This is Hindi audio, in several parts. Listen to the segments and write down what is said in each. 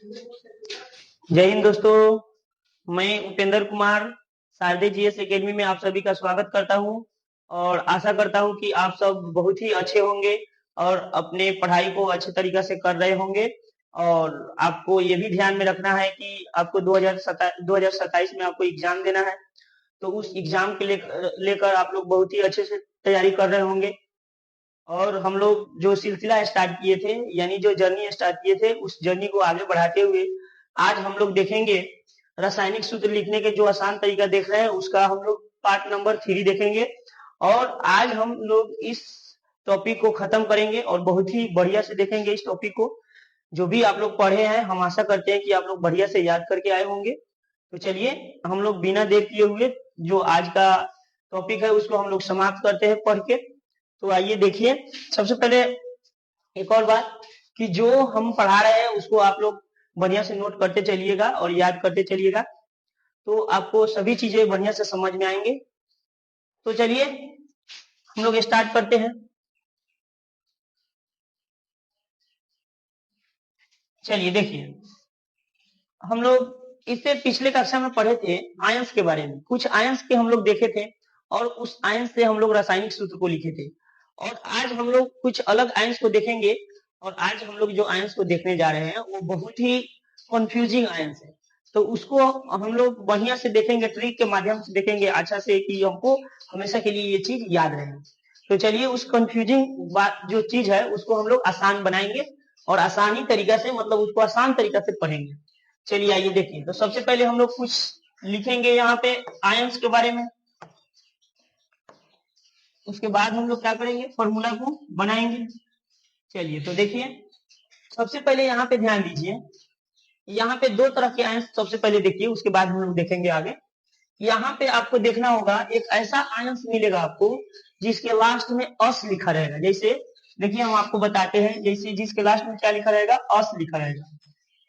जय हिंद दोस्तों। मैं उपेंद्र कुमार शारदे जीएस एकेडमी में आप सभी का स्वागत करता हूं और आशा करता हूं कि आप सब बहुत ही अच्छे होंगे और अपने पढ़ाई को अच्छे तरीके से कर रहे होंगे। और आपको ये भी ध्यान में रखना है कि आपको 2027 में आपको एग्जाम देना है, तो उस एग्जाम के लेकर आप लोग बहुत ही अच्छे से तैयारी कर रहे होंगे। और हम लोग जो सिलसिला स्टार्ट किए थे, यानी जो जर्नी स्टार्ट किए थे, उस जर्नी को आगे बढ़ाते हुए आज हम लोग देखेंगे रासायनिक सूत्र लिखने के जो आसान तरीका देख रहे हैं उसका हम लोग पार्ट नंबर 3 देखेंगे। और आज हम लोग इस टॉपिक को खत्म करेंगे और बहुत ही बढ़िया से देखेंगे इस टॉपिक को। जो भी आप लोग पढ़े हैं हम आशा करते हैं कि आप लोग बढ़िया से याद करके आए होंगे। तो चलिए हम लोग बिना देर किए हुए जो आज का टॉपिक है उसको हम लोग समाप्त करते हैं पढ़ के। तो आइए देखिए, सबसे पहले एक और बात कि जो हम पढ़ा रहे हैं उसको आप लोग बढ़िया से नोट करते चलिएगा और याद करते चलिएगा, तो आपको सभी चीजें बढ़िया से समझ में आएंगे। तो चलिए हम लोग स्टार्ट करते हैं। चलिए देखिए, हम लोग इससे पिछले कक्षा में पढ़े थे आयंस के बारे में, कुछ आयंस के हम लोग देखे थे और उस आयंस से हम लोग रासायनिक सूत्र को लिखे थे। और आज हम लोग कुछ अलग आयंस को देखेंगे और आज हम लोग जो आयंस को देखने जा रहे हैं वो बहुत ही कंफ्यूजिंग आयंस है। तो उसको हम लोग बढ़िया से देखेंगे, ट्रिक के माध्यम से देखेंगे अच्छा से कि हमको हमेशा के लिए ये चीज याद रहे। तो चलिए उस कंफ्यूजिंग बात जो चीज है उसको हम लोग आसान बनाएंगे और आसानी तरीका से, मतलब उसको आसान तरीका से पढ़ेंगे। चलिए आइए देखिए, तो सबसे पहले हम लोग कुछ लिखेंगे यहाँ पे आयंस के बारे में। उसके बाद हम लोग क्या करेंगे, फॉर्मूला को बनाएंगे। चलिए तो देखिए, सबसे पहले यहाँ पे ध्यान दीजिए, यहाँ पे दो तरह के आयंस सबसे पहले देखिए, उसके बाद हम लोग देखेंगे आगे। यहाँ पे आपको देखना होगा एक ऐसा आयंस मिलेगा आपको जिसके लास्ट में अस लिखा रहेगा। जैसे देखिए हम आपको बताते हैं, जैसे जिसके लास्ट में क्या लिखा रहेगा, अस लिखा रहेगा,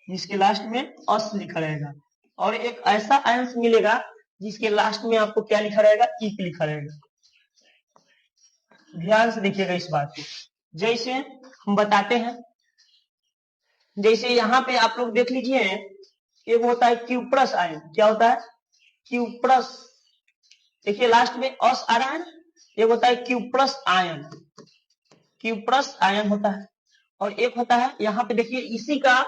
जिसके लास्ट में अस लिखा रहेगा। और एक ऐसा आयंस मिलेगा जिसके लास्ट में आपको क्या लिखा रहेगा, इक लिखा रहेगा। ध्यान से देखिएगा इस बात को। जैसे हम बताते हैं, जैसे यहाँ पे आप लोग देख लीजिए, एक होता है क्यूप्रस आयन। क्या होता है, क्यूप्रस। देखिए लास्ट में अस आ रहा है, एक होता है क्यूप्रस आयन, क्यूप्रस आयन होता है। और एक होता है यहाँ पे देखिए इसी का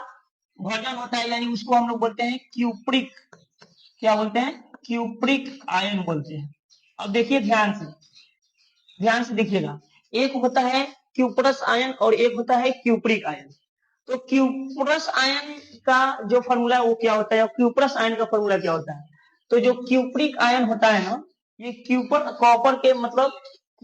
वर्जन होता है, यानी उसको हम लोग बोलते हैं क्यूप्रिक। क्या बोलते हैं, क्यूप्रिक आयन बोलते हैं। अब देखिए ध्यान से देखिएगा, एक होता है क्यूप्रस आयन और एक होता है क्यूप्रिक आयन। तो क्यूप्रस आयन का जो फॉर्मूला है वो क्या होता है, क्यूप्रस आयन का फॉर्मूला क्या होता है। तो जो क्यूप्रिक आयन होता है ना, ये कॉपर के, मतलब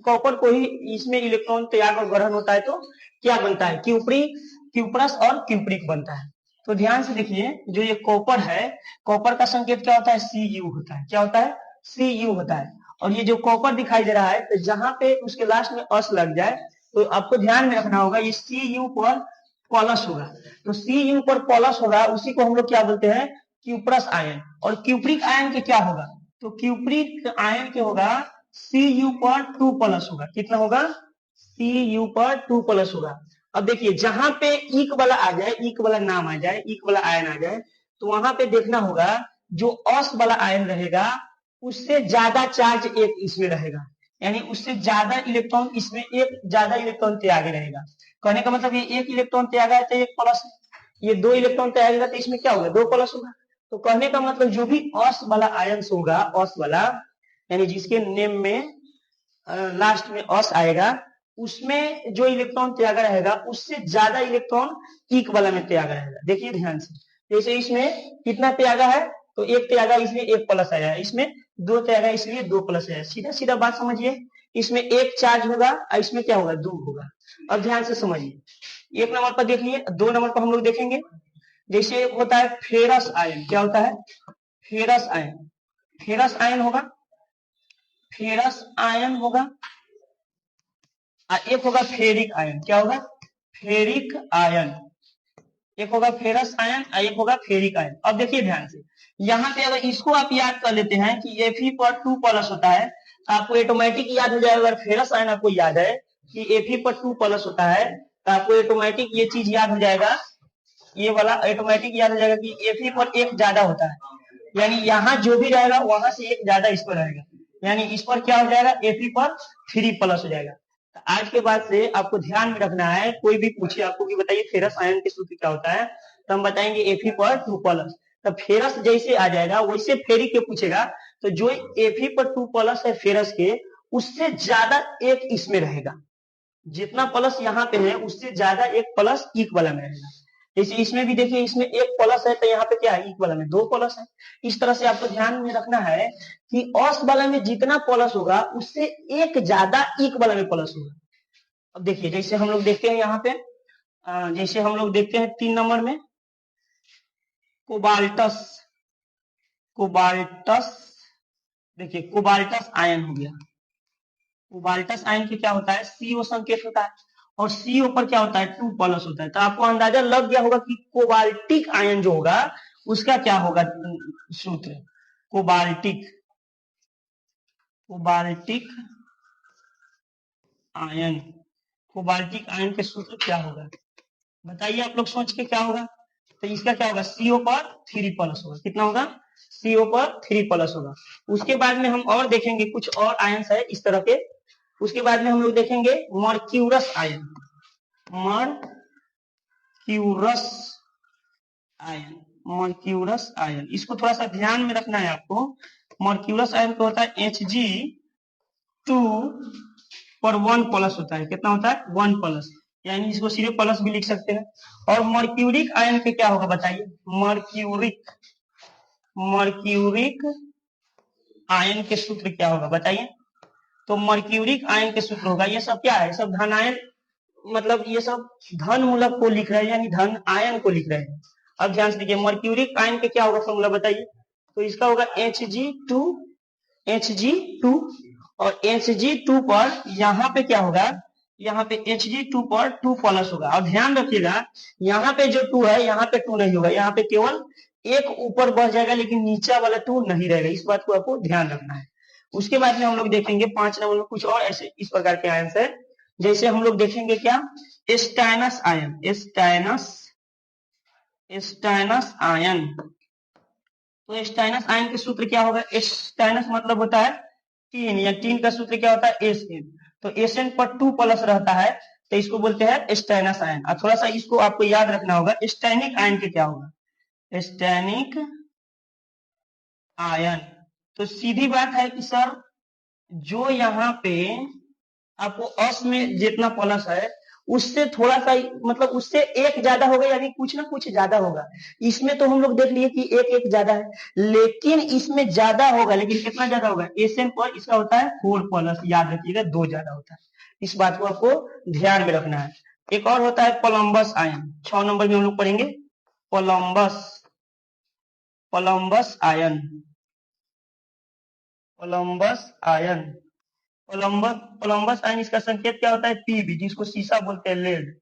कॉपर को ही इसमें इलेक्ट्रॉन त्याग और ग्रहण होता है, तो क्या बनता है, क्यूप्रस और क्यूप्रिक बनता है। तो ध्यान से देखिए, जो ये कॉपर है, कॉपर का संकेत क्या होता है, Cu होता है। क्या होता है, Cu होता है। और ये जो कॉपर दिखाई दे रहा है, तो जहां पे उसके लास्ट में अस लग जाए तो आपको ध्यान में रखना होगा ये Cu पर प्लस होगा। तो Cu पर प्लस होगा, उसी को हम लोग क्या बोलते हैं, क्यूप्रस आयन। और क्यूप्रिक आयन के क्या होगा, तो क्यूप्रिक आयन के होगा Cu पर 2 प्लस होगा। कितना होगा, Cu पर 2 प्लस होगा। अब देखिए जहां पे इक वाला आ जाए, इक वाला नाम आ जाए, इक वाला आयन आ जाए, तो वहां पे देखना होगा जो अस वाला आयन रहेगा उससे ज्यादा चार्ज एक इसमें रहेगा, यानी उससे ज्यादा इलेक्ट्रॉन इसमें, एक ज्यादा इलेक्ट्रॉन त्याग रहेगा। कहने का मतलब ये एक इलेक्ट्रॉन त्यागा है तो एक प्लस, ये 2 इलेक्ट्रॉन त्यागेगा तो इसमें क्या होगा, 2 प्लस होगा। तो कहने का मतलब जो भी अस वाला आयन होगा, अस वाला यानी जिसके नेम में लास्ट में अस आएगा, उसमें जो इलेक्ट्रॉन त्यागा रहेगा उससे ज्यादा इलेक्ट्रॉन इक वाला में त्यागा रहेगा। देखिए ध्यान से, जैसे इसमें कितना त्यागा है, तो एक त्यागा, इसमें एक प्लस आया है, इसमें 2 त्यागा इसलिए 2 प्लस आया। सीधा सीधा बात समझिए, इसमें एक चार्ज होगा और इसमें क्या होगा, 2 होगा। अब ध्यान से समझिए, एक नंबर पर देख लिए, 2 नंबर पर हम लोग देखेंगे। जैसे एक होता है फेरस आयन। क्या होता है, फेरस आयन। फेरस आयन होगा, फेरस आयन होगा। और एक होगा फेरिक आयन। क्या होगा, फेरिक आयन। एक होगा फेरस आयन और एक होगा फेरिक आयन। अब देखिए ध्यान से, यहाँ पे अगर इसको आप याद कर लेते हैं कि Fe पर 2 प्लस होता है, आपको ऑटोमेटिक याद हो जाएगा। अगर फेरस आयन आपको याद है कि Fe पर 2 प्लस होता है, तो आपको ऑटोमेटिक ये चीज याद हो जाएगा ये वाला ऑटोमेटिक याद हो जाएगा कि Fe पर एक ज्यादा होता है, यानी यहाँ जो भी रहेगा वहां से एक ज्यादा इस पर रहेगा, यानी इस पर क्या हो जाएगा Fe पर 3+ हो जाएगा। तो आज के बाद से आपको ध्यान में रखना है, कोई भी पूछे आपको कि बताइए फेरस आयन के सूत्र क्या होता है, तो हम बताएंगे Fe पर 2+। तो फेरस जैसे आ जाएगा वैसे फेरिक के पूछेगा, तो जो Fe पर 2+ है फेरस के, उससे ज्यादा एक इसमें रहेगा, जितना प्लस यहाँ पे है उससे ज्यादा एक प्लस इक वाला में रहेगा। जैसे इसमें भी देखिए, इसमें एक प्लस है तो यहाँ पे क्या है, इक वाला में 2 प्लस है। इस तरह से आपको ध्यान में रखना है कि अस वाला में जितना प्लस होगा उससे एक ज्यादा इक वाला में प्लस होगा। अब देखिए जैसे हम लोग देखते हैं यहाँ पे, जैसे हम लोग देखते हैं 3 नंबर में कोबाल्टस, कोबाल्टस देखिए कोबाल्टस आयन हो गया। कोबाल्टस आयन के क्या होता है, CO संकेत होता है, और CO पर क्या होता है 2+ होता है। तो आपको अंदाजा लग गया होगा कि कोबाल्टिक आयन जो होगा उसका क्या होगा सूत्र, cobaltic, cobaltic ion, cobaltic ion के सूत्र क्या होगा बताइए आप लोग सोच के, क्या होगा। तो इसका क्या होगा, CO पर 3+ होगा। कितना होगा, CO पर 3+ होगा। उसके बाद में हम और देखेंगे कुछ और आयन है इस तरह के। उसके बाद में हम लोग देखेंगे mercurous ion, mercurous ion, mercurous ion, इसको थोड़ा सा ध्यान में रखना है आपको। मर्क्यूरस आयन को होता है Hg2 पर 1+ होता है। कितना होता है, 1+, यानी इसको सिर्फ प्लस भी लिख सकते हैं। और मर्क्यूरिक आयन के क्या होगा बताइए, मर्क्यूरिक, मर्क्यूरिक आयन के सूत्र क्या होगा बताइए। तो मर्क्यूरिक आयन के सूत्र होगा, ये सब क्या है, सब धन आयन, मतलब ये सब धन मूलक को लिख रहे हैं, यानी धन आयन को लिख रहे हैं। अब ध्यान से देखिए, मर्क्यूरिक आयन के क्या होगा फॉर्मूला बताइए। तो इसका होगा Hg2, Hg2, और Hg2 पर यहाँ पे क्या होगा, यहाँ पे Hg2 पर 2+ होगा। और ध्यान रखिएगा यहाँ पे जो 2 है यहाँ पे 2 नहीं होगा, यहाँ पे केवल एक ऊपर बढ़ जाएगा, लेकिन नीचा वाला 2 नहीं रहेगा। इस बात को आपको ध्यान रखना है। उसके बाद में हम लोग देखेंगे 5 नंबर में कुछ और ऐसे इस प्रकार के आयन है। जैसे हम लोग देखेंगे क्या, स्टाइनस आयन, स्टाइनस, स्टाइनस आयन। तो स्टाइनस आयन के सूत्र क्या होगा, स्टाइनस मतलब होता है 3, या 3 का सूत्र क्या होता है Sn। तो Sn पर 2+ रहता है, तो इसको बोलते हैं स्टाइनस आयन। और थोड़ा सा इसको आपको याद रखना होगा, स्टैनिक आयन के क्या होगा, स्टैनिक आयन। तो सीधी बात है कि सर जो यहाँ पे आपको अस में जितना प्लस है उससे थोड़ा सा, मतलब उससे एक ज्यादा होगा, यानी कुछ ना कुछ ज्यादा होगा। इसमें तो हम लोग देख लिए कि एक ज्यादा है, लेकिन इसमें ज्यादा होगा, लेकिन कितना ज्यादा होगा, Sn पर इसका होता है 4+, याद रखिएगा 2 ज्यादा होता है। इस बात को आपको ध्यान में रखना है। एक और होता है कोलंबस आयन, 6 नंबर में हम लोग पढ़ेंगे Columbus, Columbus ion, Columbus ion, Columbus, Columbus ion, इसका संकेत क्या होता है Pb, जिसको सीसा बोलते हैं, लेड।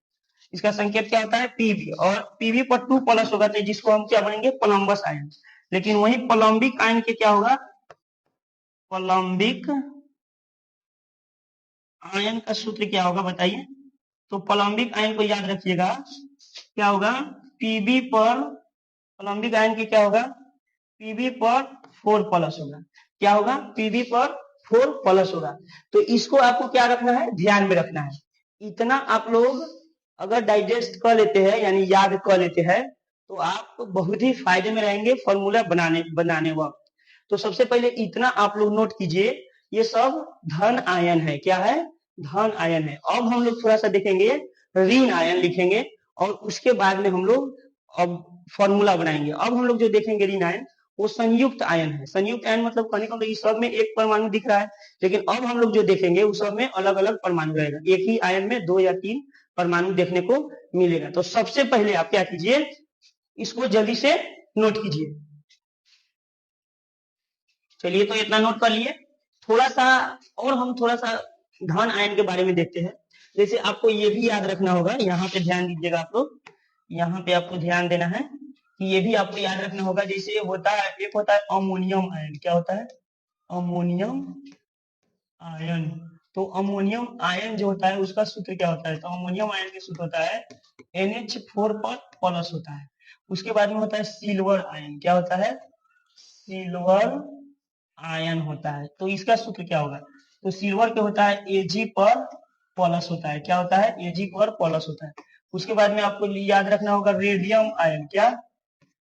इसका संकेत क्या होता है Pb, और Pb पर 2+ होगा, तो जिसको हम क्या बनेंगे, कोलंबस आयन। लेकिन वही कोलंबिक आयन के क्या होगा, कोलंबिक आयन का सूत्र क्या होगा बताइए। तो कोलंबिक आयन को याद रखिएगा, क्या होगा, Pb पर, कोलंबिक आयन के क्या होगा, Pb पर 4+ होगा। क्या होगा, Pb पर 4+ होगा। तो इसको आपको क्या रखना है, ध्यान में रखना है। इतना आप लोग अगर डाइजेस्ट कर लेते हैं, यानी याद कर लेते हैं, तो आप बहुत ही फायदे में रहेंगे फॉर्मूला बनाने वक्त। तो सबसे पहले इतना आप लोग नोट कीजिए, ये सब धन आयन है। क्या है, धन आयन है। अब हम लोग थोड़ा सा देखेंगे ऋण आयन लिखेंगे, और उसके बाद में हम लोग अब फॉर्मूला बनाएंगे। अब हम लोग जो देखेंगे ऋण आयन, वो संयुक्त आयन है। संयुक्त आयन मतलब कहने का मतलब इस सब में एक परमाणु दिख रहा है, लेकिन अब हम लोग जो देखेंगे उस सब में अलग अलग परमाणु रहेगा। एक ही आयन में 2 या 3 परमाणु देखने को मिलेगा। तो सबसे पहले आप क्या कीजिए, इसको जल्दी से नोट कीजिए। चलिए, तो इतना नोट कर लिए। थोड़ा सा और हम थोड़ा सा धन आयन के बारे में देखते हैं। जैसे आपको ये भी याद रखना होगा, यहाँ पे ध्यान दीजिएगा आप लोग, यहाँ पे आपको ध्यान देना है कि ये भी आपको याद रखना होगा। जैसे होता है, एक होता है अमोनियम आयन। क्या होता है, अमोनियम आयन। तो अमोनियम आयन जो होता है उसका सूत्र क्या होता है, तो अमोनियम आयन का सूत्र होता है NH4 पर प्लस होता है। उसके बाद में होता है सिल्वर आयन, क्या होता है, सिल्वर आयन होता है। तो इसका सूत्र क्या होगा, तो सिल्वर क्या होता है Ag पर प्लस होता है, क्या होता है Ag पर प्लस होता है। उसके बाद में आपको याद रखना होगा रेडियम आयन, क्या,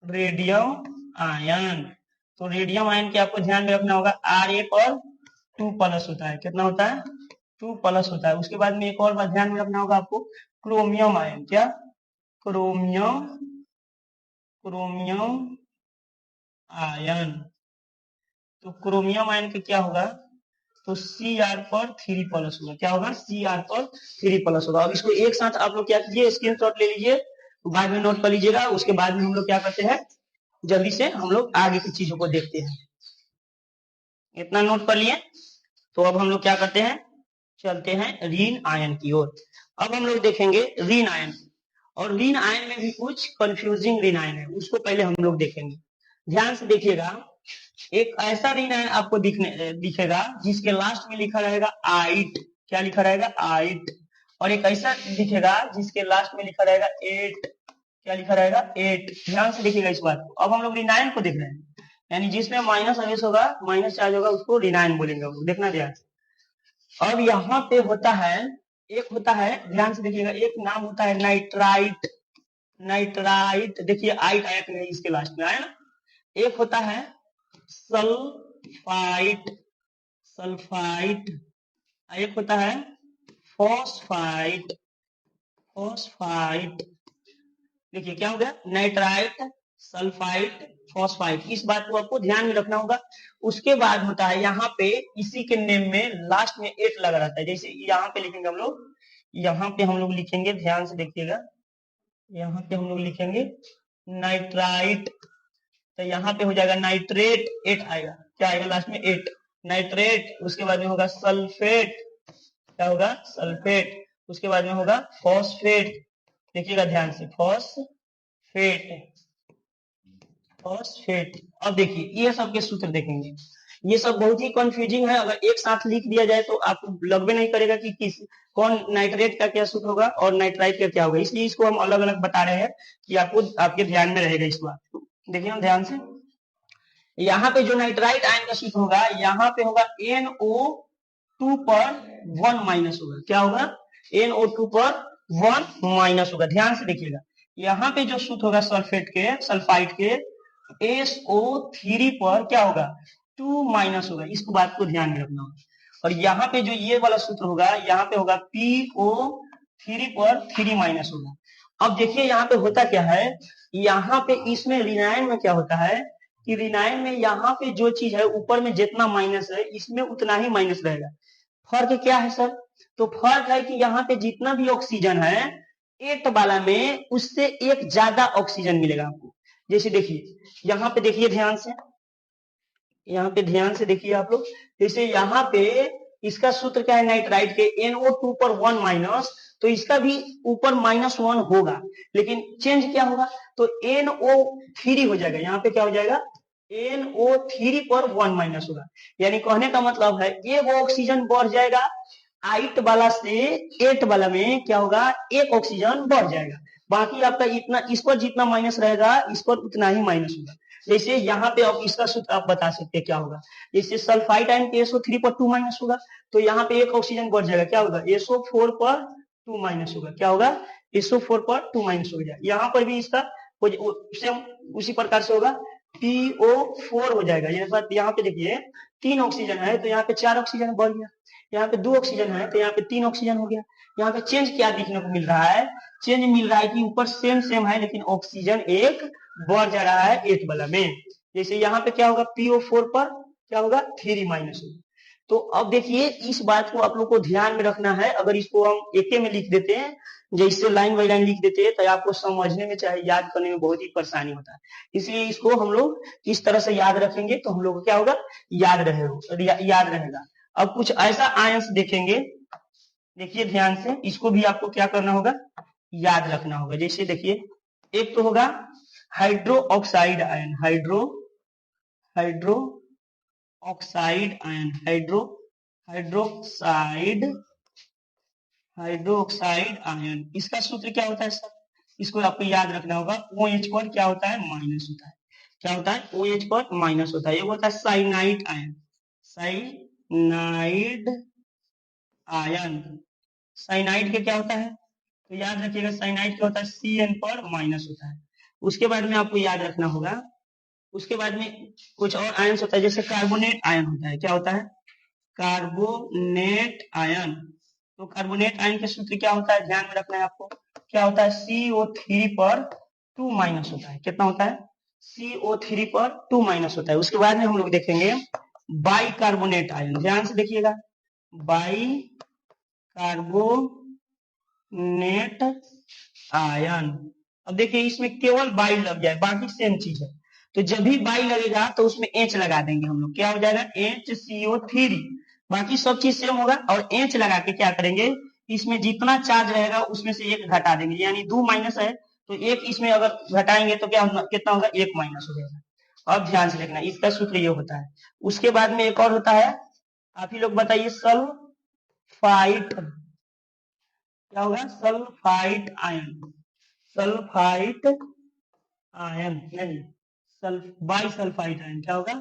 रेडियम आयन। तो रेडियम आयन के आपको ध्यान में रखना होगा Ra पर 2 प्लस होता है, कितना होता है 2 प्लस होता है। उसके बाद में एक और बात ध्यान में रखना होगा आपको, क्रोमियम आयन, क्या, क्रोमियम, क्रोमियम आयन। तो क्रोमियम आयन के क्या होगा, तो Cr पर 3 प्लस होगा, क्या होगा Cr पर 3 प्लस होगा। अब इसको एक साथ आप लोग क्या कीजिए, स्क्रीनशॉट ले लीजिए, बाद में नोट कर लीजिएगा। उसके बाद में हम लोग क्या करते हैं, जल्दी से हम लोग आगे की चीजों को देखते हैं। इतना नोट कर लिए, तो अब हम लोग क्या करते हैं, चलते हैं रीन आयन की ओर। अब हम लोग देखेंगे रीन आयन, और रीन आयन में भी कुछ कंफ्यूजिंग रीन आयन है, उसको पहले हम लोग देखेंगे। ध्यान से देखिएगा, एक ऐसा रीन आयन आपको दिखेगा जिसके लास्ट में लिखा रहेगा आइट, क्या लिखा रहेगा आइट, और एक ऐसा दिखेगा जिसके लास्ट में लिखा रहेगा एट, क्या लिखा रहेगा एट। ध्यान से देखिएगा इस बात को। अब हम लोग रिनाइन को देख रहे हैं, यानी जिसमें माइनस आवेश होगा, माइनस चार्ज होगा, उसको रिनाइन बोलेंगे हम लोग, देखना ध्यान से। अब यहाँ पे होता है, एक होता है, ध्यान से देखिएगा, एक नाम होता है नाइट्राइट, नाइट्राइट, देखिए आइट आया कि नहीं इसके लास्ट में, आया ना। एक होता है सल्फाइट, सल्फाइट, एक होता है फॉस्फाइट, फॉस्फाइट। देखिए क्या हो गया, नाइट्राइट, सल्फाइट, फॉस्फाइट, इस बात को आपको ध्यान में रखना होगा। उसके बाद होता है यहाँ पे इसी के नेम में लास्ट में एट लगा रहता है, जैसे यहाँ पे लिखेंगे हम लोग, यहाँ पे हम लोग लिखेंगे, ध्यान से देखिएगा, यहाँ पे हम लोग लिखेंगे नाइट्राइट, तो यहाँ पे हो जाएगा नाइट्रेट, एट आएगा, क्या आएगा लास्ट में एट, नाइट्रेट। उसके बाद में होगा सल्फेट, क्या होगा सल्फेट। उसके बाद में होगा फॉस्फेट, देखिएगा ध्यान से, फॉस्फेट, फॉस्फेट। अब देखिए ये सब के सूत्र देखेंगे, ये सब बहुत ही कंफ्यूजिंग है, अगर एक साथ लिख दिया जाए तो आपको लगभग नहीं करेगा कि किस कौन नाइट्रेट का क्या सूत्र होगा और नाइट्राइट का क्या होगा, इसलिए इसको हम अलग अलग बता रहे हैं कि आपको आपके ध्यान में रहेगा इस बात। देखिए हम ध्यान से, यहाँ पे जो नाइट्राइट आयन का सूत्र होगा, यहाँ पे होगा NO2 पर 1 माइनस होगा, क्या होगा NO2 पर 1 माइनस होगा। ध्यान से देखिएगा, यहाँ पे जो सूत्र होगा सल्फेट के, सल्फाइट के, SO3 पर क्या होगा 2 माइनस होगा, इस बात को ध्यान में रखना होगा। और यहाँ पे जो ये वाला सूत्र होगा, यहाँ पे होगा PO3 पर 3 माइनस होगा। अब देखिए यहाँ पे होता क्या है, यहाँ पे इसमें रिनाइन में क्या होता है कि रिनाइन में यहाँ पे जो चीज है ऊपर में जितना माइनस है इसमें उतना ही माइनस रहेगा। फर्क क्या है सर, तो फर्क है कि यहाँ पे जितना भी ऑक्सीजन है एट वाला में उससे एक ज्यादा ऑक्सीजन मिलेगा आपको। जैसे देखिए यहाँ पे देखिए ध्यान से, यहाँ पे ध्यान से देखिए आप लोग, जैसे यहाँ पे इसका सूत्र क्या है नाइट्राइट के, NO2 पर 1 माइनस, तो इसका भी ऊपर -1 होगा, लेकिन चेंज क्या होगा, तो NO3 हो जाएगा, यहाँ पे क्या हो जाएगा NO3 पर 1 माइनस होगा। यानी कहने का मतलब है एक ऑक्सीजन बढ़ जाएगा, आइट वाला से एट वाला में क्या होगा एक ऑक्सीजन बढ़ जाएगा, बाकी आपका इतना, इस पर जितना माइनस रहेगा इस पर उतना ही माइनस होगा। जैसे यहाँ पे अब इसका सूत्र आप बता सकते हैं क्या होगा, जैसे सल्फाइड आयन के SO3 पर 2 माइनस होगा, तो यहाँ पे एक ऑक्सीजन बढ़ जाएगा, क्या होगा SO4 पर 2 माइनस होगा, क्या होगा SO4 पर 2 माइनस हो जाएगा। यहाँ पर भी इसका सेम उसी प्रकार से होगा, PO4 हो जाएगा। यहाँ पे देखिए 3 ऑक्सीजन है तो यहाँ पे 4 ऑक्सीजन बढ़ गया, यहाँ पे 2 ऑक्सीजन है तो यहाँ पे 3 ऑक्सीजन हो गया। यहाँ पे चेंज क्या देखने को मिल रहा है, चेंज मिल रहा है कि ऊपर सेम सेम है लेकिन ऑक्सीजन एक बढ़ जा रहा है एट वाला में। जैसे यहाँ पे क्या होगा PO4 पर क्या होगा 3 माइनस होगा। तो अब देखिए इस बात को आप लोग को ध्यान में रखना है, अगर इसको हम एके में लिख देते हैं, जैसे लाइन बाई लाइन लिख देते हैं, तो आपको समझने में चाहे याद करने में बहुत ही परेशानी होता है। इसलिए इसको हम लोग इस तरह से याद रखेंगे तो हम लोग को क्या होगा याद रहेगा। अब कुछ ऐसा आयंस देखेंगे, देखिए ध्यान से, इसको भी आपको क्या करना होगा याद रखना होगा। जैसे देखिए एक तो होगा hydro oxide ion, hydro oxide ion, hydro hydroxide ion, इसका सूत्र क्या होता है सर? इसको आपको याद रखना होगा। OH पर क्या होता है? माइनस होता है। क्या होता है? OH पर माइनस होता है। ये होता है cyanide ion. Cyanide ion, cyanide के क्या होता है? तो याद रखिएगा, साइनाइड क्या होता है? CN पर माइनस होता है। उसके बाद में आपको याद रखना होगा, उसके बाद में कुछ और आयन होता है, जैसे कार्बोनेट आयन होता है। क्या होता है? Carbonate ion. तो कार्बोनेट आयन के सूत्र क्या होता है? ध्यान में रखना है आपको। क्या होता है? CO3 पर 2 माइनस होता है। कितना होता है? CO3 पर 2 माइनस होता है। उसके बाद में हम लोग देखेंगे बाई कार्बोनेट आयन। ध्यान से देखिएगा, बाई कार्बोनेट आयन। अब देखिए, इसमें केवल बाई लग जाए, बाकी सेम चीज है। तो जब भी बाई लगेगा तो उसमें H लगा देंगे हम लोग। क्या हो जाएगा? HCO3। बाकी सब चीज सेम होगा, और H लगा के क्या करेंगे, इसमें जितना चार्ज रहेगा उसमें से एक घटा देंगे। यानी 2 माइनस है तो एक इसमें अगर घटाएंगे तो क्या होगा? कितना होगा? 1 माइनस हो जाएगा। अब ध्यान से देखना, इसका सूत्र ये होता है। उसके बाद में एक और होता है, आप ही लोग बताइए, सल्फाइट। क्या होगा? Sulphite ion. सल्फाइट आयन नहीं, बाई सल्फाइट आयन। क्या होगा?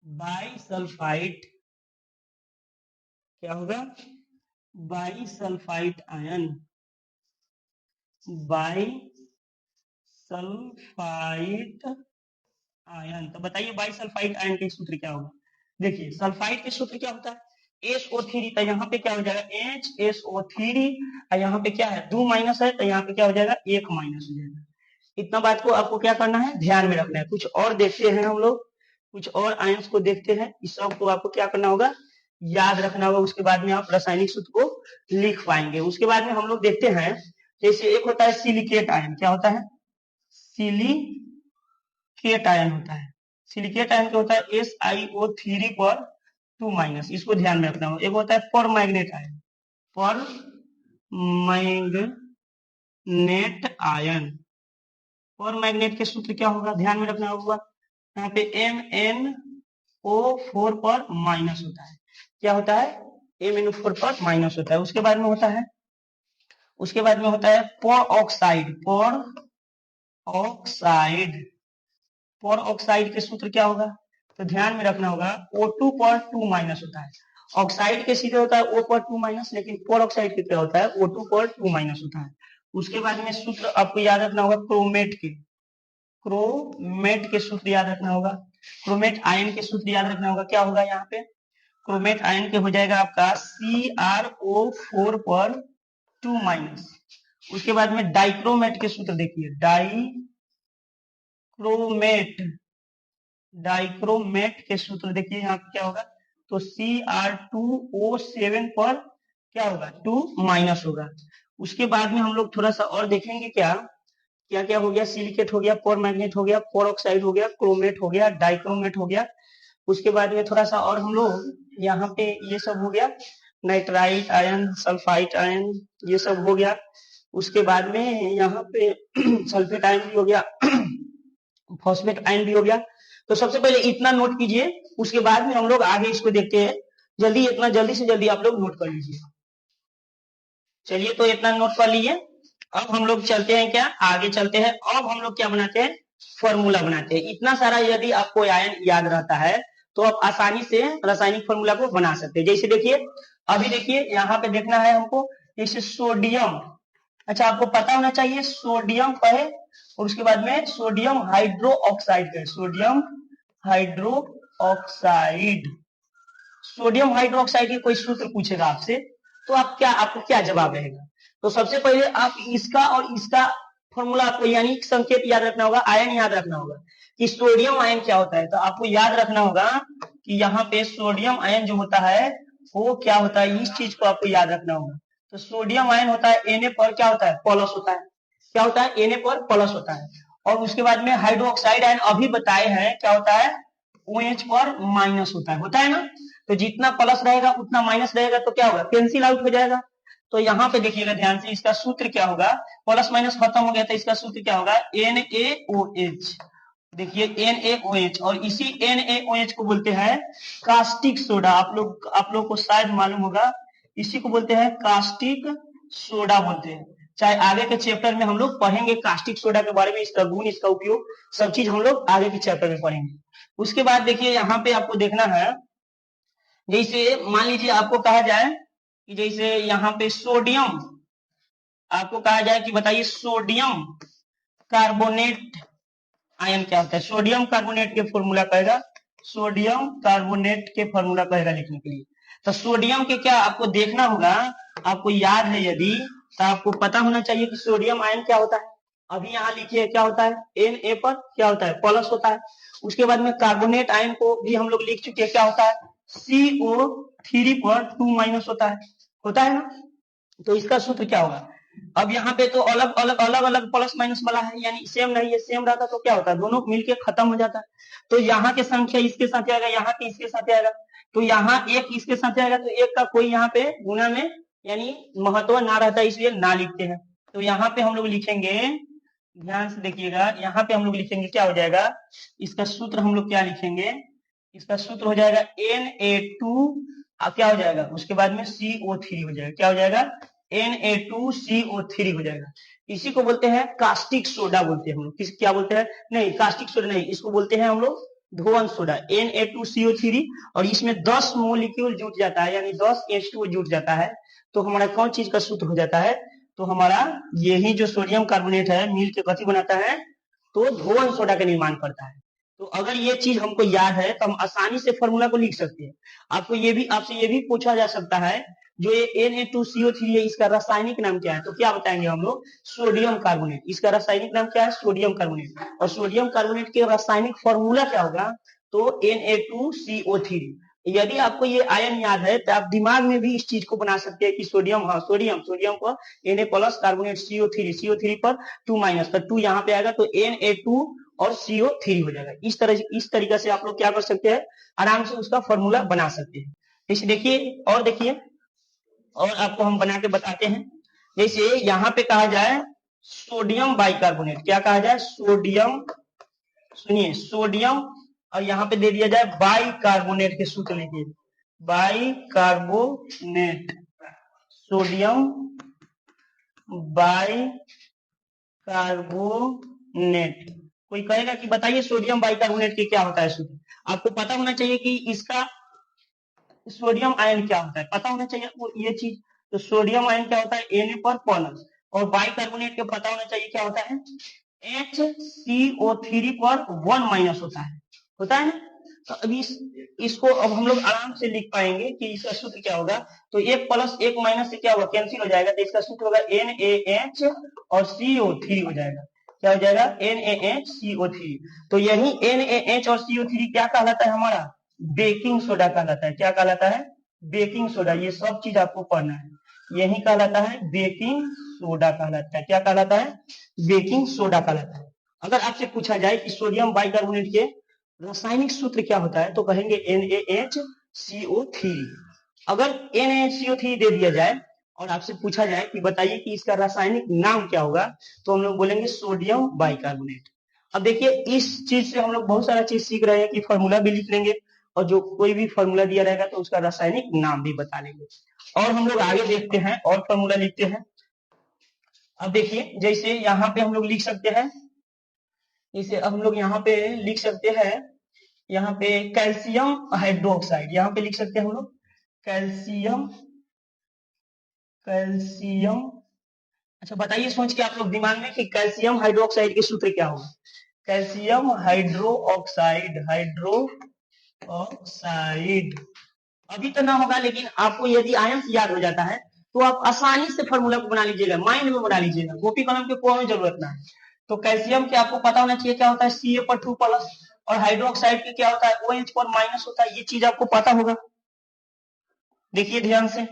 By sulphite. क्या होगा? By sulphite ion. By sulphite ion. तो बताइए, बाई सल्फाइट आयन के सूत्र क्या होगा? देखिए, सल्फाइट के सूत्र क्या होता है? SO3। तो यहाँ पे क्या हो जाएगा? HSO3। और यहाँ पे क्या है? 2 माइनस है, तो यहाँ पे क्या हो जाएगा? 1 माइनस हो जाएगा। इतना बात को आपको क्या करना है? ध्यान में रखना है। कुछ और देखते हैं हम लोग, कुछ और आयंस को देखते हैं। इस सब को आपको क्या करना होगा? याद रखना होगा। उसके बाद में आप रासायनिक सूत्र को लिख पाएंगे। उसके बाद में हम लोग देखते हैं, जैसे एक होता है सिलिकेट आयन। क्या होता है? सिलिकेट आयन होता है। सिलिकेट आयन क्या होता है? SiO3 पर 2 माइनस। इसको ध्यान में रखना होगा। एक होता है पर मैग्नेट आयन। पर मैग्नेट आयन। पर मैग्नेट के सूत्र क्या होगा? ध्यान में रखना होगा। यहाँ पे MnO4 पर माइनस होता है। क्या होता है? MnO4 पर माइनस होता है। उसके बाद में होता है, पर ऑक्साइड। पर ऑक्साइड, पर ऑक्साइड के सूत्र क्या होगा? तो ध्यान में रखना होगा, O2 पर 2 माइनस होता है। ऑक्साइड के सीधे होता है O पर 2 माइनस, लेकिन पर ऑक्साइड के क्या होता है? O2 पर 2 माइनस होता है। उसके बाद में सूत्र आपको याद रखना होगा क्रोमेट के। क्रोमेट के सूत्र याद रखना होगा। क्रोमेट आयन के सूत्र याद रखना होगा। क्या होगा यहाँ पे? क्रोमेट आयन के हो जाएगा आपका CrO4 पर 2 माइनस। उसके बाद में डाइक्रोमेट के सूत्र देखिए, डाइक्रोमेट के सूत्र देखिए यहाँ पे क्या होगा? तो Cr2O7 पर क्या होगा? 2 माइनस होगा। उसके बाद में हम लोग थोड़ा सा और देखेंगे, क्या क्या क्या हो गया? सिलिकेट हो गया, पर मैग्नेट हो गया, पर ऑक्साइड हो गया, क्रोमेट हो गया, डाइक्रोमेट हो गया। उसके बाद में थोड़ा सा और हम लोग यहाँ पे ये सब हो गया, नाइट्राइट आयन, सल्फाइट आयन, ये सब हो गया। उसके बाद में यहाँ पे सल्फेट आयन भी हो गया, फॉस्फेट आयन भी हो गया। तो सबसे पहले इतना नोट कीजिए, उसके बाद में हम लोग आगे इसको देखते हैं। जल्दी, इतना जल्दी से जल्दी आप लोग नोट कर लीजिए। चलिए, तो इतना नोट कर लीजिए। अब हम लोग चलते हैं, क्या आगे चलते हैं। अब हम लोग क्या बनाते हैं? फॉर्मूला बनाते हैं। इतना सारा यदि आपको आयन याद रहता है तो आप आसानी से रासायनिक फॉर्मूला को बना सकते हैं। जैसे देखिए, अभी देखिए यहाँ पे देखना है हमको, जैसे सोडियम। अच्छा, आपको पता होना चाहिए सोडियम कहे, और उसके बाद में सोडियम हाइड्रो ऑक्साइड कहे। Sodium hydro oxide. Sodium hydroxide के कोई सूत्र पूछेगा आपसे, तो आपको क्या जवाब रहेगा? तो सबसे पहले आप इसका और इसका फॉर्मूला आपको, यानी संकेत याद रखना होगा, आयन याद रखना होगा कि सोडियम आयन क्या होता है। तो आपको याद रखना होगा कि यहाँ पे सोडियम आयन जो होता है वो क्या होता है, इस चीज को आपको याद रखना होगा। तो सोडियम आयन होता है Na पर क्या होता है? प्लस होता है। क्या होता है? Na पर प्लस होता है। और उसके बाद में हाइड्रोक्साइड आयन अभी बताए हैं क्या होता है? OH पर माइनस होता है ना। तो जितना प्लस रहेगा उतना माइनस रहेगा, तो क्या होगा? कैंसिल आउट हो जाएगा। तो यहाँ पे देखिएगा ध्यान से, इसका सूत्र क्या होगा? प्लस माइनस खत्म हो गया, तो इसका सूत्र क्या होगा? NaOH। देखिए NaOH, और इसी NaOH को बोलते हैं कास्टिक सोडा। आप लोग को शायद मालूम होगा, इसी को बोलते हैं कास्टिक सोडा बोलते हैं। चाहे आगे के चैप्टर में हम लोग पढ़ेंगे कास्टिक सोडा के बारे में, इसका गुण, इसका उपयोग, सब चीज हम लोग आगे के चैप्टर में पढ़ेंगे। उसके बाद देखिए यहाँ पे आपको देखना है, जैसे मान लीजिए आपको कहा जाए कि जैसे यहाँ पे सोडियम, आपको कहा जाए कि बताइए सोडियम कार्बोनेट आयन क्या होता है। सोडियम कार्बोनेट के फॉर्मूला कहेगा, सोडियम कार्बोनेट के फॉर्मूला कहेगा लिखने के लिए। तो सोडियम के क्या आपको देखना होगा, आपको याद है यदि, तो आपको पता होना चाहिए कि सोडियम आयन क्या होता है। अभी यहाँ लिखिए क्या होता है, Na पर क्या होता है, प्लस होता है। उसके बाद में कार्बोनेट आयन को भी हम लोग लिख चुके हैं, क्या होता है, CO3 पर 2 माइनस होता है ना। तो इसका सूत्र क्या होगा, अब यहाँ पे तो अलग अलग प्लस माइनस वाला है, यानी सेम नहीं है। सेम रहता तो क्या होता है, दोनों मिलके खत्म हो जाता है। तो यहाँ के संख्या इसके साथ आएगा, यहाँ के इसके साथ आएगा, तो यहाँ एक इसके साथ आएगा, तो एक का कोई यहाँ पे गुना में यानी महत्व ना रहता है, इसलिए ना लिखते हैं। तो यहाँ पे हम लोग लिखेंगे, ध्यान से देखिएगा, यहाँ पे हम लोग लिखेंगे क्या हो जाएगा, इसका सूत्र हम लोग क्या लिखेंगे, इसका सूत्र हो जाएगा Na2, क्या हो जाएगा, उसके बाद में CO3 हो जाएगा, क्या हो जाएगा, Na2CO3 हो जाएगा। इसी को बोलते हैं कास्टिक सोडा बोलते हैं हम लोग। क्या बोलते हैं, नहीं कास्टिक सोडा नहीं, इसको बोलते हैं हम लोग धोवन सोडा, Na2CO3। और इसमें 10 मोलिक्यूल जुट जाता है, यानी 10 H2O जुट जाता है, तो हमारा कौन चीज का सूत्र हो जाता है, तो हमारा यही जो सोडियम कार्बोनेट है मिल के कथी बनाता है, तो धोवन सोडा का निर्माण करता है। तो अगर ये चीज हमको याद है तो हम आसानी से फॉर्मूला को लिख सकते हैं। आपसे ये भी पूछा जा सकता है, जो ये Na2CO3 है, इसका रासायनिक नाम क्या है, तो क्या बताएंगे हम लोग, सोडियम कार्बोनेट। इसका रासायनिक नाम क्या है, सोडियम कार्बोनेट। और सोडियम कार्बोनेट के रासायनिक फॉर्मूला क्या होगा, तो Na2CO3। यदि आपको ये आयन याद है तो आप दिमाग में भी इस चीज को बना सकते हैं कि सोडियम, हाँ सोडियम पर Na प्लस कार्बोनेट CO3 पर 2 माइनस, तो 2 यहाँ पे आएगा, तो Na2 और CO3 हो जाएगा। इस तरीके से आप लोग क्या कर सकते हैं, आराम से उसका फॉर्मूला बना सकते हैं। जैसे देखिए, और आपको हम बना के बताते हैं। जैसे यहाँ पे कहा जाए सोडियम बाइकार्बोनेट, क्या कहा जाए, सोडियम, सुनिए सोडियम, और यहाँ पे दे दिया जाए बाइकार्बोनेट के सूत्र लिखिए, बाइकार्बोनेट, सोडियम बाइकार्बोनेट। कोई कहेगा कि बताइए सोडियम बाइकार्बोनेट के क्या होता है सूत्र। आपको पता होना चाहिए कि इसका सोडियम आयन क्या होता है, पता होना चाहिए आपको ये चीज। तो सोडियम आयन क्या होता है, Na पर प्लस, और बाइकार्बोनेट के पता होना चाहिए क्या होता है, HCO3 पर 1 माइनस होता है ना। तो अभी इसको अब हम लोग आराम से लिख पाएंगे कि इसका सूत्र क्या होगा। तो 1 प्लस 1 माइनस से क्या होगा, कैंसिल हो जाएगा, तो इसका सूत्र होगा NaH और CO3 हो जाएगा। क्या हो जाएगा, NaHCO3। तो यही NaH और CO3 क्या कहलाता है, हमारा बेकिंग सोडा कहलाता है। क्या कहलाता है, बेकिंग सोडा। ये सब चीज आपको पढ़ना है, यही कहलाता है बेकिंग सोडा कहलाता है। क्या कहलाता है, बेकिंग सोडा कहलाता है। अगर आपसे पूछा जाए कि सोडियम बाइकार्बोनेट के रासायनिक सूत्र क्या होता है, तो कहेंगे NaHCO3। अगर NaHCO3 दे दिया जाए और आपसे पूछा जाए कि बताइए कि इसका रासायनिक नाम क्या होगा, तो हम लोग बोलेंगे सोडियम बाइकार्बोनेट। अब देखिए इस चीज से हम लोग बहुत सारा चीज सीख रहे हैं कि फॉर्मूला भी लिख लेंगे, और जो कोई भी फॉर्मूला दिया रहेगा तो उसका रासायनिक नाम भी बता लेंगे। और हम लोग आगे देखते हैं और फॉर्मूला लिखते हैं। अब देखिए जैसे यहाँ पे हम लोग लिख सकते हैं, जैसे हम लोग यहाँ पे लिख सकते हैं, यहाँ पे कैल्शियम हाइड्रोक्साइड, यहाँ पे लिख सकते हैं हम लोग कैल्शियम। अच्छा बताइए सोच के आप लोग दिमाग में कि कैल्शियम हाइड्रोक्साइड के सूत्र क्या होगा। कैल्शियम हाइड्रोक्साइड अभी तो ना होगा, लेकिन आपको यदि आयन से याद हो जाता है तो आप आसानी से फॉर्मूला को बना लीजिएगा, माइंड में बना लीजिएगा, कॉपी कलम के कोई में जरूरत ना है। तो कैल्शियम के आपको पता होना चाहिए क्या होता है, Ca पर 2 प्लस, और हाइड्रोक्साइड की क्या होता है, OH पर माइनस होता है। ये चीज आपको पता होगा, देखिए ध्यान से,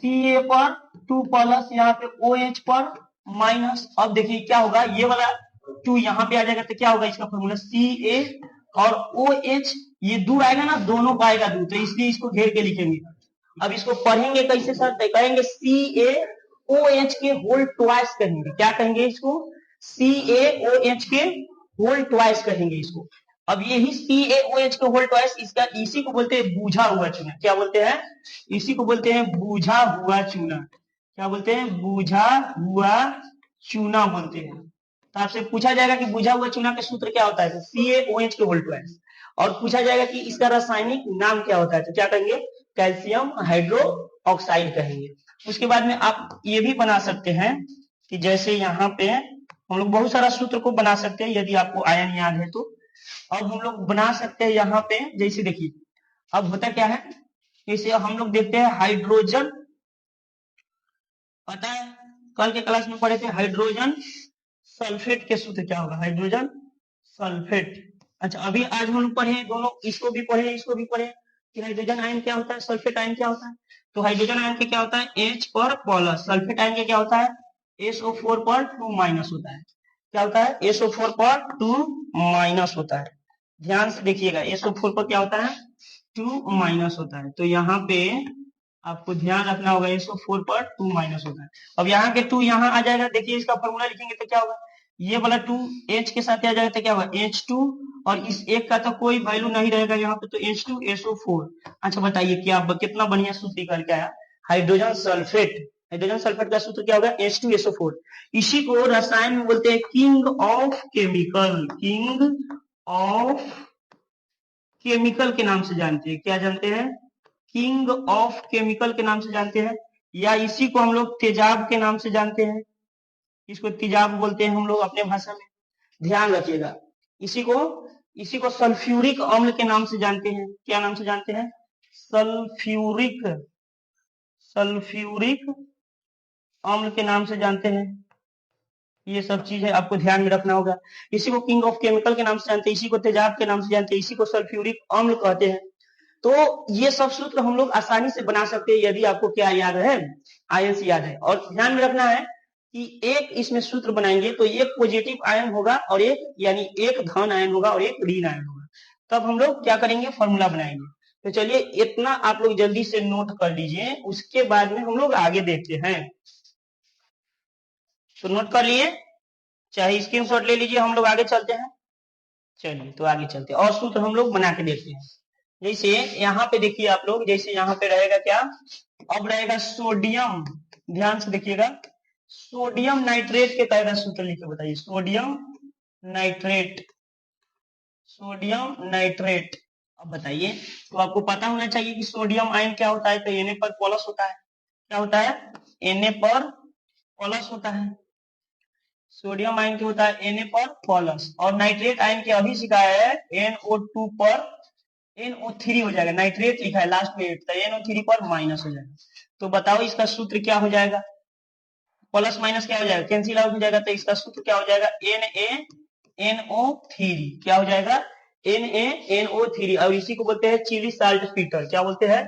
Ca पर 2 प्लस, यहाँ पे OH पर माइनस। अब देखिए क्या होगा, ये वाला 2 यहाँ पे आ जाएगा, तो क्या होगा इसका फॉर्मूला Ca और OH, ये दूर आएगा ना, दोनों को आएगा दूर, तो इसलिए इसको घेर के लिखेंगे। अब इसको पढ़ेंगे कैसे सर, कहेंगे CaOH के होल ट्वाइस कहेंगे। क्या कहेंगे इसको, CaOH के होल ट्वाइस कहेंगे इसको। अब यही CaOH के होल ट्वाइस, इसका इसी को बोलते हैं बूझा हुआ चूना। क्या बोलते हैं? इसी को बोलते हैं बूझा हुआ चूना। क्या बोलते हैं? बूझा हुआ चूना बोलते हैं। तो आपसे पूछा जाएगा कि बूझा हुआ चूना का सूत्र क्या होता है, तो CaOH के होल ट्वाइस। और पूछा जाएगा कि इसका रासायनिक नाम क्या होता है, तो क्या कहेंगे? कैल्शियम हाइड्रोक्साइड कहेंगे। उसके बाद में आप ये भी बना सकते हैं कि जैसे यहाँ पे हम लोग बहुत सारा सूत्र को बना सकते हैं यदि आपको आयन याद है तो। अब हम लोग बना सकते हैं यहाँ पे, जैसे देखिए अब होता क्या है, जैसे हम लोग देखते हैं हाइड्रोजन, पता है कल के क्लास में पढ़े थे हाइड्रोजन सल्फेट के सूत्र क्या होगा, हाइड्रोजन सल्फेट। अच्छा अभी आज हम लोग पढ़े दोनों, इसको भी पढ़े इसको भी पढ़े कि हाइड्रोजन आयन क्या होता है, सल्फेट आयन क्या होता है। तो हाइड्रोजन आयन के क्या होता है, H पर प्लस। सल्फेट आयन के क्या होता है, SO4 पर 2 माइनस होता है। क्या होता है? SO4 पर 2 माइनस होता है। ध्यान से देखिएगा, SO4 पर क्या होता है, 2 माइनस होता है। तो यहाँ पे आपको ध्यान रखना होगा, SO4 पर 2 माइनस होता है। अब यहाँ के 2 यहाँ आ जाएगा, देखिए इसका फॉर्मूला लिखेंगे तो क्या होगा, ये वाला 2 H के साथ आ जाएगा तो क्या होगा, H2, और इस एक का तो कोई वैल्यू नहीं रहेगा यहाँ पे, तो H2 SO4। अच्छा बताइए क्या कितना बढ़िया सूत्र निकल के आया, हाइड्रोजन सल्फेट। हाइड्रोजन सल्फेट का सूत्र क्या होगा, H2SO4। इसी को रसायन में बोलते हैं king of chemical. King of chemical के नाम से जानते हैं। क्या जानते हैं? किंग ऑफ केमिकल के नाम से जानते हैं, या इसी को हम लोग तेजाब के नाम से जानते हैं। इसको तेजाब बोलते हैं हम लोग अपने भाषा में, ध्यान रखिएगा। इसी को सल्फ्यूरिक अम्ल के नाम से जानते हैं। क्या नाम से जानते हैं? सल्फ्यूरिक अम्ल के नाम से जानते हैं। ये सब चीजें आपको ध्यान में रखना होगा। इसी को किंग ऑफ केमिकल के नाम से जानते हैं, इसी को तेजाब के नाम से जानते हैं, इसी को सल्फ्यूरिक अम्ल कहते हैं। तो ये सब सूत्र हम लोग आसानी से बना सकते हैं यदि आपको क्या याद है, आयन से याद है। और ध्यान में रखना है कि एक इसमें सूत्र बनाएंगे तो एक पॉजिटिव आयन होगा और एक यानी एक धन आयन होगा और एक ऋण आयन होगा, तब हम लोग क्या करेंगे, फॉर्मूला बनाएंगे। तो चलिए इतना आप लोग जल्दी से नोट कर लीजिए, उसके बाद में हम लोग आगे देखते हैं। तो नोट कर लिए, चाहे स्क्रीनशॉट ले लीजिए, हम लोग आगे चलते हैं। चलिए तो आगे चलते हैं और सूत्र हम लोग बना के देखते हैं। जैसे यहाँ पे देखिए आप लोग, जैसे यहाँ पे रहेगा क्या, अब रहेगा सोडियम। ध्यान से देखिएगा, सोडियम नाइट्रेट के तरह सूत्र लिख के बताइए, सोडियम नाइट्रेट। Sodium nitrate. अब बताइए, तो आपको पता होना चाहिए कि सोडियम आयन क्या होता है, तो Na पर प्लस होता है। क्या होता है? Na पर प्लस होता है। सोडियम आयन क्या होता है, Na पर प्लस। और नाइट्रेट आयन के अभी सिखाया है NO2 पर NO3 हो जाएगा, नाइट्रेट लिखा है लास्ट में, तो NO3 पर माइनस हो जाएगा। तो बताओ इसका सूत्र क्या हो जाएगा, प्लस माइनस क्या हो जाएगा, कैंसिल आउट हो जाएगा। तो इसका सूत्र क्या हो जाएगा, NaNO3। क्या हो जाएगा, NaNO3। और इसी को बोलते हैं चिली साल्ट पीटर। क्या बोलते हैं?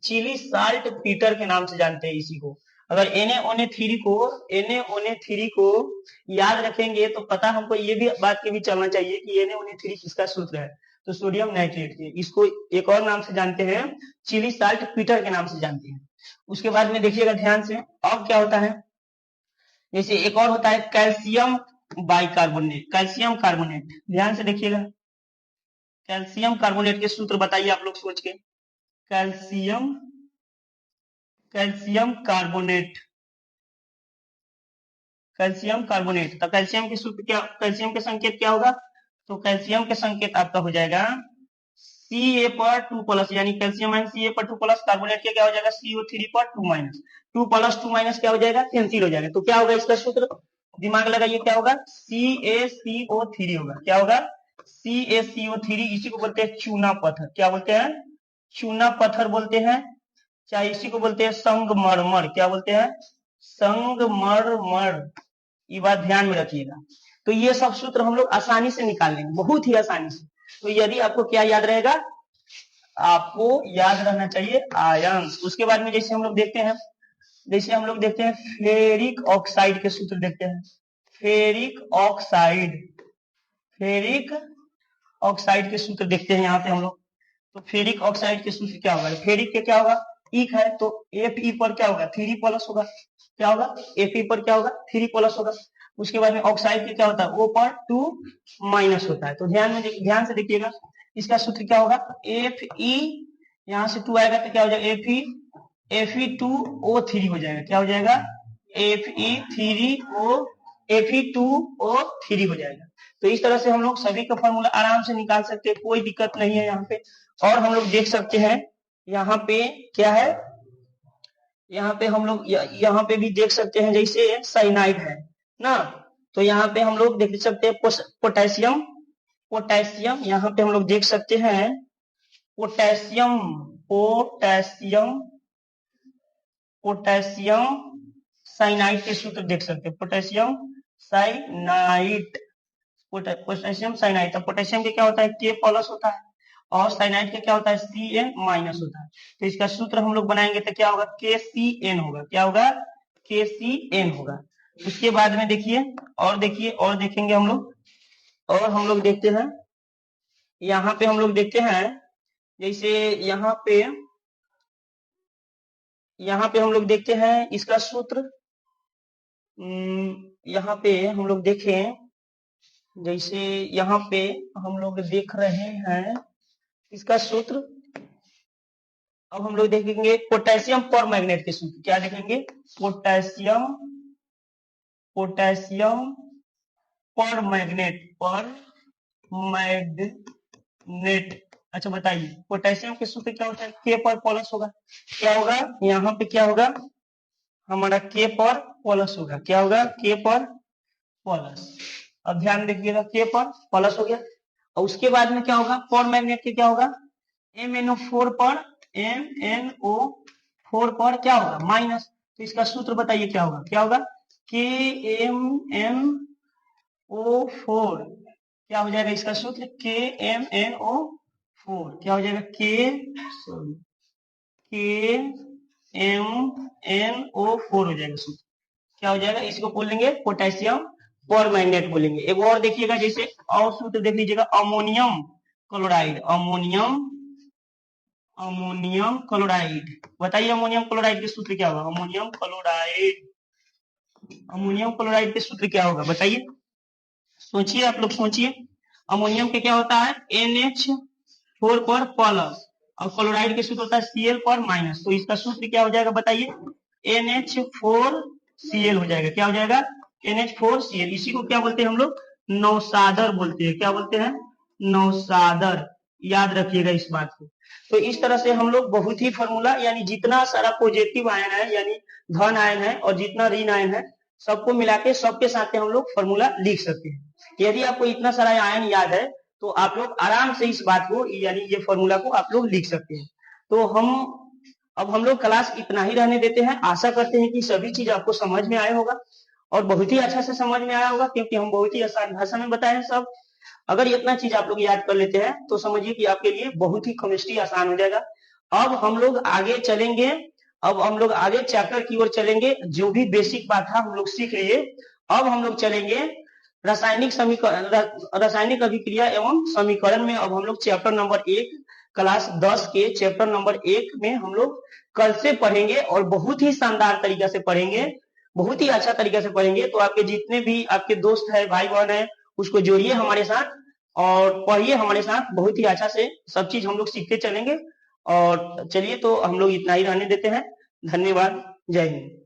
चिली साल्ट पीटर के नाम से जानते हैं इसी को। अगर NaOH3 को याद रखेंगे तो पता हमको ये भी बात के भी चलना चाहिए कि NaOH3 किसका सूत्र है, तो सोडियम नाइट्रेट के। इसको एक और नाम से जानते हैं, चिली साल्ट पीटर के नाम से जानते हैं। उसके बाद में देखिएगा ध्यान से, अब क्या होता है, जैसे एक और होता है कैल्शियम बाइकार्बोनेट, कैल्शियम कार्बोनेट। ध्यान से देखिएगा, कैल्शियम कार्बोनेट के सूत्र बताइए आप लोग सोच के। Calcium carbonate, calcium carbonate. तो कैल्शियम के सूत्र क्या, कैल्शियम के संकेत क्या होगा, तो कैल्शियम के संकेत आपका हो जाएगा Ca पर 2 प्लस, यानी कैल्शियम आयन Ca पर 2 प्लस, कार्बोनेट के क्या हो जाएगा CO3 पर 2 माइनस। 2 प्लस 2 माइनस क्या हो जाएगा, कैंसिल हो जाएगा। तो क्या होगा इसका सूत्र, दिमाग लगाइए, क्या होगा, CaCO3 होगा। क्या होगा, CaCO3। इसी को बोलते हैं चूना पत्थर। क्या बोलते हैं, चूना पत्थर बोलते हैं, चाहे इसी को बोलते हैं संगमरमर। क्या बोलते हैं, संगमरमर। ये बात ध्यान में रखिएगा। तो ये सब सूत्र हम लोग आसानी से निकाल लेंगे, बहुत ही आसानी से। तो यदि आपको क्या याद रहेगा, आपको याद रहना चाहिए आयन। उसके बाद में जैसे हम लोग देखते हैं, फेरिक ऑक्साइड के सूत्र देखते हैं। फेरिक ऑक्साइड के सूत्र देखते हैं यहाँ पे हम लोग। तो फेरिक ऑक्साइड के सूत्र क्या होगा, फेरिक के क्या होगा, इक है तो Fe पर क्या होगा, 3 प्लस होगा। क्या होगा, Fe पर क्या होगा, 3 प्लस होगा। उसके बाद में ऑक्साइड का क्या होता है, O पर 2 माइनस होता है। तो ध्यान से देखिएगा, इसका सूत्र क्या होगा, Fe, यहाँ से 2 आएगा तो क्या हो जाएगा, Fe2O3 हो जाएगा। क्या हो जाएगा, Fe2O3 हो जाएगा। तो इस तरह से हम लोग सभी का फॉर्मूला आराम से निकाल सकते हैं, कोई दिक्कत नहीं है यहाँ पे। और हम लोग देख सकते हैं यहाँ पे क्या है, यहाँ पे हम लोग यहाँ पे भी देख सकते हैं, जैसे साइनाइड है ना, तो यहाँ पे हम लोग देख सकते हैं पोटेशियम यहाँ पे हम लोग देख सकते हैं पोटेशियम साइनाइड के सूत्र देख सकते हैं, पोटेशियम साइनाइड। तो पोटेशियम के क्या होता है, K प्लस होता है, और साइनाइड का क्या होता है, Cn माइनस होता है। तो इसका सूत्र हम लोग बनाएंगे तो क्या होगा, KCN होगा। क्या होगा, KCN होगा। उसके बाद में देखिए और देखेंगे हम लोग, और हम लोग देखते हैं यहाँ पे हम लोग देखते हैं, जैसे यहाँ पे हम लोग देखते हैं इसका सूत्र, यहाँ पे हम लोग देखें, जैसे यहाँ पे हम लोग देख रहे हैं इसका सूत्र। अब हम लोग देखेंगे पोटेशियम पर मैग्नेट के सूत्र। क्या देखेंगे, पोटेशियम पर मैग्नेट। अच्छा बताइए, पोटेशियम के सूत्र क्या होता है, K पर प्लस होगा। क्या होगा, यहाँ पे क्या होगा हमारा, K पर प्लस होगा। क्या होगा, K पर प्लस। अब ध्यान देखिएगा, K पर प्लस हो गया। और उसके बाद में क्या होगा, पर मैग्नेट के क्या होगा, MnO4 पर क्या होगा, माइनस। तो इसका सूत्र बताइए क्या होगा, KMnO4। क्या हो जाएगा इसका सूत्र, KMnO4 क्या हो जाएगा, KMnO4 हो जाएगा सूत्र। क्या हो जाएगा, इसको बोलेंगे पोटेशियम पर मैग्नेट बोलेंगे। एक और देखिएगा, जैसे और सूत्र देख लीजिएगा, अमोनियम क्लोराइड। बताइए अमोनियम क्लोराइड के सूत्र क्या होगा, अमोनियम क्लोराइड के सूत्र क्या होगा बताइए, सोचिए, आप लोग सोचिए। अमोनियम के क्या होता है, NH4 पर प्लस, और क्लोराइड के सूत्र होता है Cl पर माइनस। तो इसका सूत्र क्या हो जाएगा बताइए, NH4Cl हो जाएगा। क्या हो जाएगा, NH4Cl। इसी को क्या बोलते हैं हम लोग, नौसादर बोलते हैं। क्या बोलते हैं, नौसादर। याद रखिएगा इस बात को। तो इस तरह से हम लोग बहुत ही फॉर्मूला, यानी जितना सारा पॉजिटिव आयन है, यानी धन आयन है, और जितना ऋण आयन है, सबको मिला के सबके साथ हम लोग फॉर्मूला लिख सकते हैं। यदि आपको इतना सारा आयन याद है तो आप लोग आराम से इस बात को, यानी ये फॉर्मूला को आप लोग लिख सकते हैं। तो अब हम लोग क्लास इतना ही रहने देते हैं। आशा करते हैं कि सभी चीज आपको समझ में आया होगा, और बहुत ही अच्छा से समझ में आया होगा, क्योंकि हम बहुत ही आसान भाषा में बताए हैं सब। अगर इतना चीज आप लोग याद कर लेते हैं तो समझिए कि आपके लिए बहुत ही केमिस्ट्री आसान हो जाएगा। अब हम लोग आगे चलेंगे, चैप्टर की ओर चलेंगे। जो भी बेसिक बात था हम लोग सीख लिए। अब हम लोग चलेंगे रासायनिक अभिक्रिया एवं समीकरण में। अब हम लोग चैप्टर नंबर 1 क्लास 10 के चैप्टर नंबर 1 में हम लोग कल से पढ़ेंगे, और बहुत ही शानदार तरीका से पढ़ेंगे, बहुत ही अच्छा तरीका से पढ़ेंगे। तो आपके जितने भी आपके दोस्त है, भाई बहन है, उसको जोड़िए हमारे साथ और पढ़िए हमारे साथ। बहुत ही अच्छा से सब चीज हम लोग सीखते चलेंगे। और चलिए, तो हम लोग इतना ही रहने देते हैं। धन्यवाद, जय हिंद।